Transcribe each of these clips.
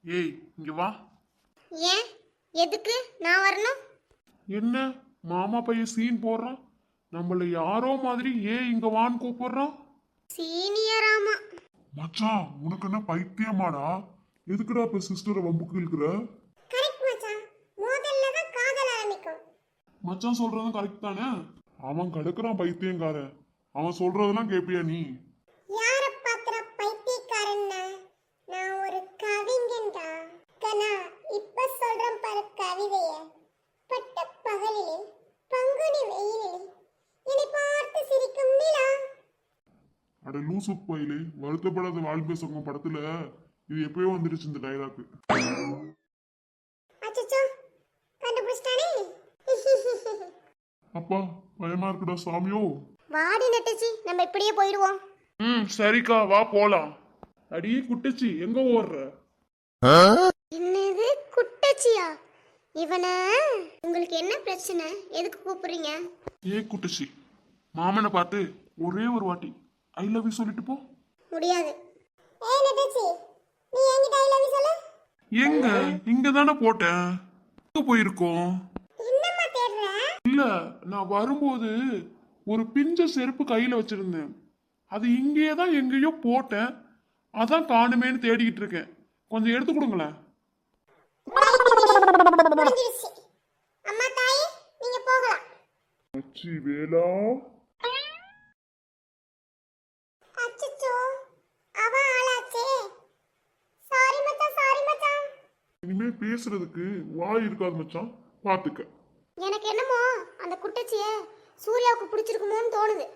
ஏய் இங்க வா. ஏன் எதுக்கு நான் வரணும்? என்ன மாமா பையன் சீன் போடுறான்? நம்மள யாரோ மாதிரி ஏன் இங்க வான்னு கூப்பிடுறான்? சீனியர் ஆமா. மச்சான் உனக்கு என்ன பைத்தியமாடா? எதுக்குடா இப்ப சிஸ்டரை வம்புக்கு இழுக்கிற? கரெக்ட் மச்சான். முதல்ல தான் காதல் ஆரம்பிக்கும். மச்சான் சொல்றதும் கரெக்ட் தானே? அவன் கிடக்குறான் பைத்தியங்காரன். அவன் சொல்றதெல்லாம் கேப்பியா நீ? யார பாத்திர பைத்தியக்காரன்னா? நான் ஒரு கவிஞன்டா. கண்ணா இப்ப சொல்றேன் பாரு கவிதைய. பட்ட பகலிலே பங்குனி வெயிலிலே என்னை பார்த்து சிரிக்கும் நிலா. அட லூசு பையிலே, வருத்தப்படாத வாழ் பேசுறவங்க படத்துல இது எப்பயோ வந்துருச்சு இந்த டைலாக். அச்சச்சோ கண்டுபிடிச்சிட்டானே. அப்பா பயமா இருக்குடா சாமியோ. வாடி நெட்டச்சி நம்ம இப்படியே போயிடுவோம். சரிக்கா வா போலாம். அடி குட்டச்சி எங்க ஓடுற? என்னது குட்டச்சியா? இவன உங்களுக்கு என்ன பிரச்சனை? எதுக்கு கூப்பிடுறீங்க? ஏ குட்டச்சி, மாமனை பார்த்து ஒரே ஒரு வாட்டி ஐ லவ் யூ சொல்லிட்டு போ. முடியாது. ஏய் நெட்டச்சி நீ என்கிட்ட ஐ லவ் யூ சொல்லு. எங்க இங்க தானே போட்டேன். எங்க போயிருக்கோம்? என்னம்மா தேடுற? இல்ல நான் வரும்போது ஒரு பிஞ்ச செருப்பு கையில வச்சிருந்தேன். அது இங்கேயே தான் எங்கேயோ போட்டேன். அதான் காணுமேன்னு தேடிக்கிட்டு இருக்கேன். கொஞ்சம் எடுத்து கொடுங்களேன். முடிஞ்சிருச்சு. அம்மா தாயே நீங்க போகலாம். மச்சி வேலா. அச்சச்சோ அவ ஆளாச்சே. சாரி மச்சான் சாரி மச்சான். இனிமே பேசுறதுக்கு வாய் இருக்காது மச்சான், பாத்துக்க. எனக்கு என்னமோ அந்த குட்டச்சிய சூர்யாவுக்கு பிடிச்சிருக்குமோன்னு தோணுது.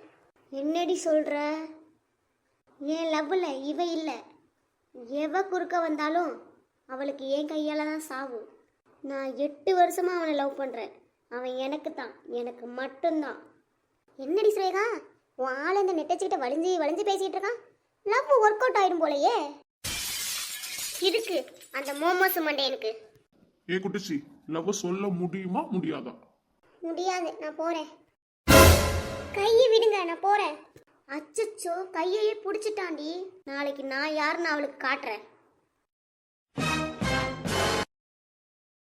என்னடி சொல்ற? ஏன் லவ்ல இவ இல்ல. எவ குறுக்க வந்தாலும் அவளுக்கு என் கையால தான் சாவு. நான் 8 வருஷமா அவனை லவ் பண்றேன். அவன் எனக்கு தான், எனக்கு மட்டும்தான். என்னடி ஸ்ரேகா உன் ஆள் இந்த நெட்டச்சிக்கிட்ட வளைஞ்சு வளைஞ்சு பேசிட்டு இருக்கான். லவ் ஒர்க் அவுட் ஆயிடும் போலயே. இருக்கு அந்த மோமோஸ் மண்டையனுக்கு. ஏ குட்டச்சி, லவ் சொல்ல முடியுமா முடியாதா? முடியாது, நான் போறேன். கையை விடுங்க, நான் போறேன். அச்சச்சோ கையையே பிடிச்சிட்டாண்டி. நாளைக்கு நான் யாருன்னு அவளுக்கு காட்டுறேன்.